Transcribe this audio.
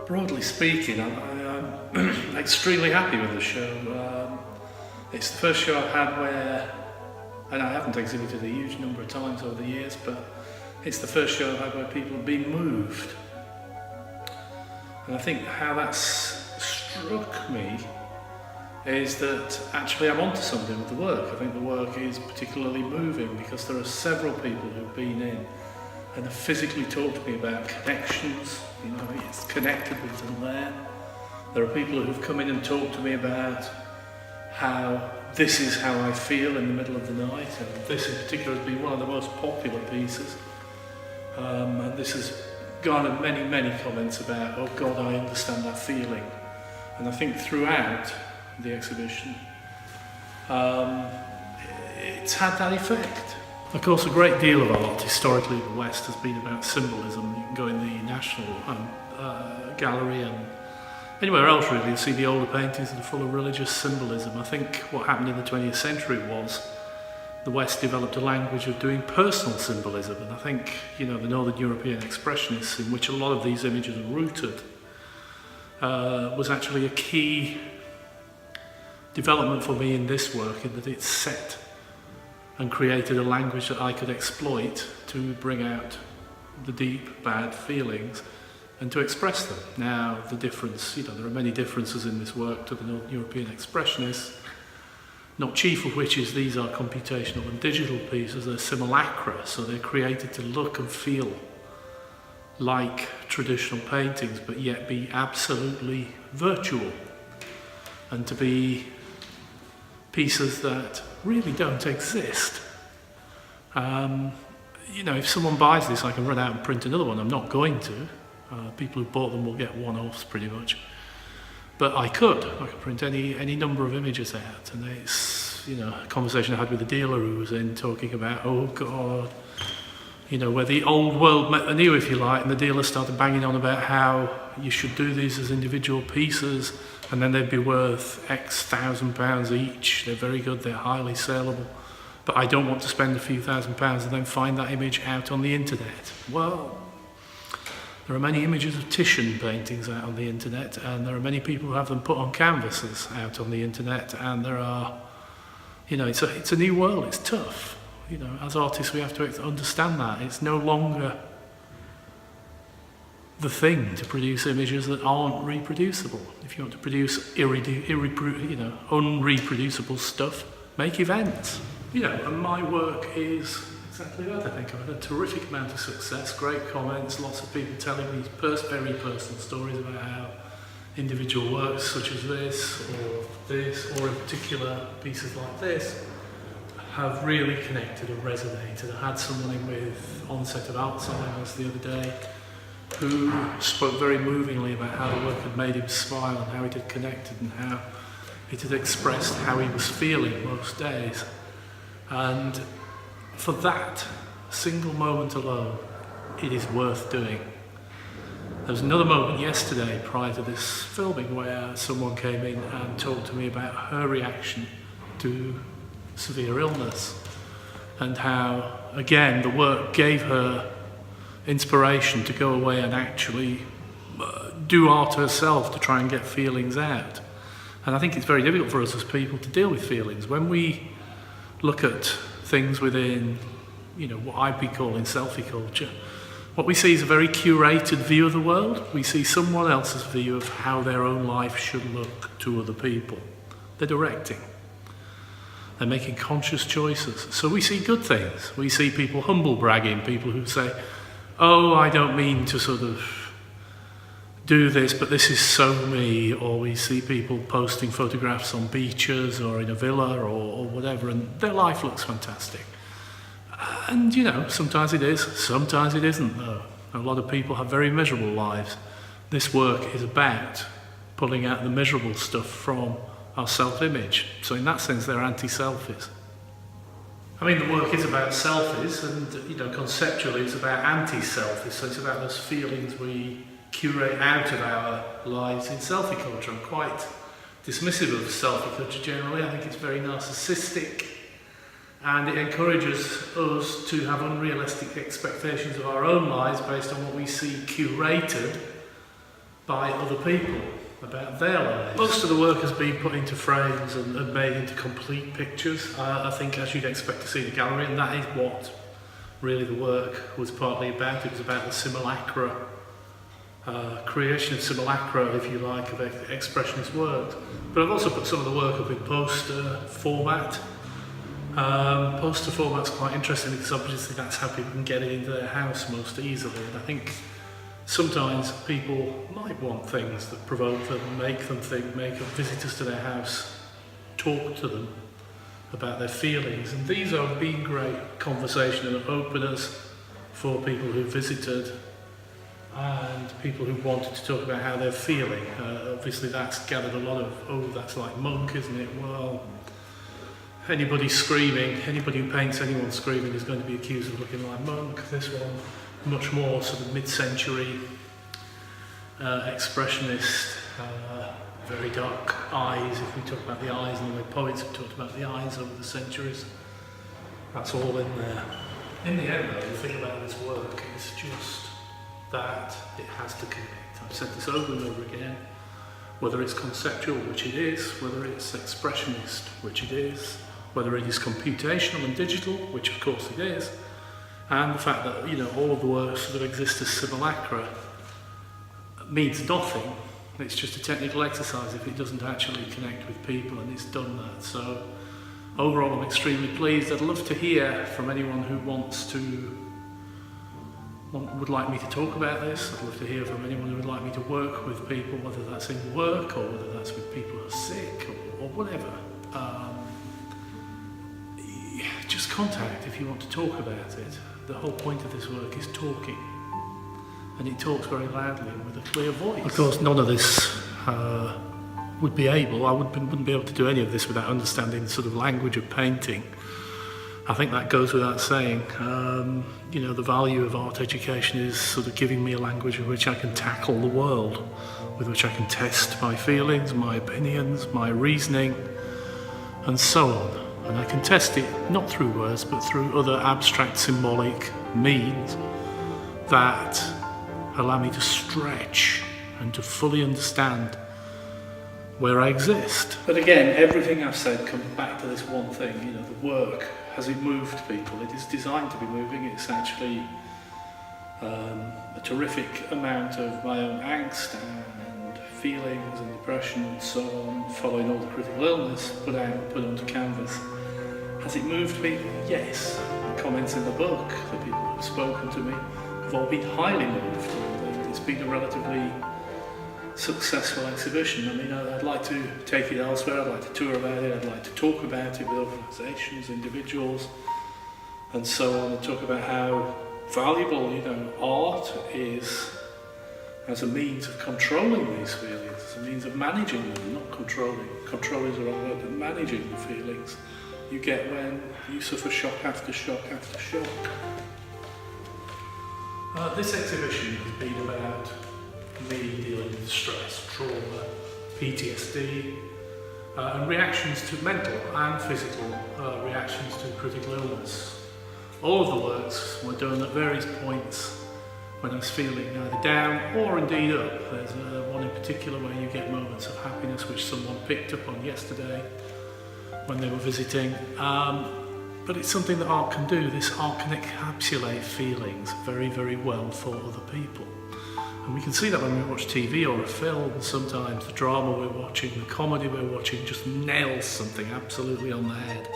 Broadly speaking, I'm extremely happy with the show. It's the first show I've had where, and I haven't exhibited a huge number of times over the years, but it's the first show I've had where people have been moved. And I think how that's struck me is that actually I'm onto something with the work. I think the work is particularly moving because there are several people who've been in and have physically talked to me about connections, it's connected with them there. There are people who've come in and talked to me about how this is how I feel in the middle of the night, and this in particular has been one of the most popular pieces. And this has garnered many comments about, oh God, I understand that feeling. And I think throughout the exhibition, it's had that effect. Of course, a great deal of art historically in the West has been about symbolism. You can go in the National Gallery and anywhere else really, you see the older paintings that are full of religious symbolism. I think what happened in the 20th century was the West developed a language of doing personal symbolism, and I think, the Northern European Expressionists, in which a lot of these images are rooted, was actually a key development for me in this work, in that it set and created a language that I could exploit to bring out the deep, bad feelings and to express them. Now, the difference, there are many differences in this work to the Northern European Expressionists, not chief of which is these are computational and digital pieces. They're simulacra, so they're created to look and feel like traditional paintings, but yet be absolutely virtual, and to be pieces that really don't exist. If someone buys this, I can run out and print another one. I'm not going to. People who bought them will get one-offs pretty much. But I could print any number of images out, and it's, a conversation I had with a dealer who was in talking about, oh God, where the old world met the new, if you like, and the dealer started banging on about how you should do these as individual pieces, and then they'd be worth X £1,000 each. They're very good, they're highly saleable, but I don't want to spend a few £1,000s and then find that image out on the internet. Well, there are many images of Titian paintings out on the internet, and there are many people who have them put on canvases out on the internet, and there are, it's a new world, it's tough. As artists we have to understand that. It's no longer the thing to produce images that aren't reproducible. If you want to produce unreproducible stuff, make events. And my work is exactly that. I think I've had a terrific amount of success, great comments, lots of people telling me very personal stories about how individual works such as this, or in particular pieces like this, have really connected and resonated. I had someone in with onset of Alzheimer's the other day who spoke very movingly about how the work had made him smile and how it had connected and how it had expressed how he was feeling most days. And for that single moment alone, it is worth doing. There was another moment yesterday prior to this filming where someone came in and talked to me about her reaction to severe illness and how, again, the work gave her inspiration to go away and actually do art herself to try and get feelings out. And I think it's very difficult for us as people to deal with feelings. When we look at things within, what I'd be calling selfie culture, what we see is a very curated view of the world. We see someone else's view of how their own life should look to other people. They're directing. They're making conscious choices. So we see good things. We see people humble bragging, people who say, oh, I don't mean to sort of do this, but this is so me. Or we see people posting photographs on beaches or in a villa or whatever, and their life looks fantastic. And, sometimes it is, sometimes it isn't, though. A lot of people have very miserable lives. This work is about pulling out the miserable stuff from our self-image. So in that sense, they're anti-selfies. I mean, the work is about selfies, and, conceptually it's about anti-selfies. So it's about those feelings we curate out of our lives in selfie culture. I'm quite dismissive of selfie culture generally. I think it's very narcissistic. and it encourages us to have unrealistic expectations of our own lives based on what we see curated by other people about their lives. Most of the work has been put into frames and made into complete pictures, I think, as you'd expect to see in a gallery, and that is what really the work was partly about. It was about the simulacra, creation of simulacra, if you like, of expressionist work. But I've also put some of the work up in poster format. Poster format's quite interesting because obviously that's how people can get it into their house most easily. And I think sometimes people might want things that provoke them, make them think, make visitors to their house talk to them about their feelings. And these have been great conversation and openers for people who visited and people who wanted to talk about how they're feeling. Obviously that's gathered a lot of, oh, that's like Monk, isn't it? Well, anybody screaming, anybody who paints anyone screaming is going to be accused of looking like Monk. This one, much more sort of mid-century, expressionist, very dark eyes, if we talk about the eyes and the way poets have talked about the eyes over the centuries. That's all in there. In the end though, the thing about this work is just that it has to connect. I've said this over and over again, whether it's conceptual, which it is, whether it's expressionist, which it is, whether it is computational and digital, which of course it is, and the fact that, you know, all of the works that exist as simulacra means nothing. It's just a technical exercise if it doesn't actually connect with people, and it's done that. So overall I'm extremely pleased. I'd love to hear from anyone who would like me to talk about this. I'd love to hear from anyone who would like me to work with people, whether that's in work or whether that's with people who are sick or whatever. Just contact if you want to talk about it. The whole point of this work is talking, and it talks very loudly and with a clear voice. Of course, none of this would be able, I wouldn't be able to do any of this without understanding the sort of language of painting. I think that goes without saying. You know, the value of art education is sort of giving me a language in which I can tackle the world, with which I can test my feelings, my opinions, my reasoning, and so on. And I can test it not through words, but through other abstract symbolic means that allow me to stretch and to fully understand where I exist. But again, everything I've said comes back to this one thing, you know, the work. Has it moved people? It is designed to be moving. It's actually a terrific amount of my own angst and feelings and depression and so on, following all the critical illness, put onto canvas. Has it moved people? Yes. The comments in the book, the people who have spoken to me, have all been highly moved. It's been a relatively successful exhibition. I mean, I'd like to take it elsewhere, I'd like to tour about it, I'd like to talk about it with organisations, individuals, and so on, and talk about how valuable, you know, art is as a means of controlling these feelings, as a means of managing them, not controlling. Control is the wrong word, but managing the feelings you get when you suffer shock after shock after shock. This exhibition has been about me dealing with stress, trauma, PTSD, and reactions to mental and physical reactions to critical illness. All of the works were done at various points when I was feeling either down or indeed up. There's one in particular where you get moments of happiness which someone picked up on yesterday when they were visiting. But it's something that art can do. This art can encapsulate feelings very, very well for other people. And we can see that when we watch TV or a film. Sometimes the drama we're watching, the comedy we're watching just nails something absolutely on the head.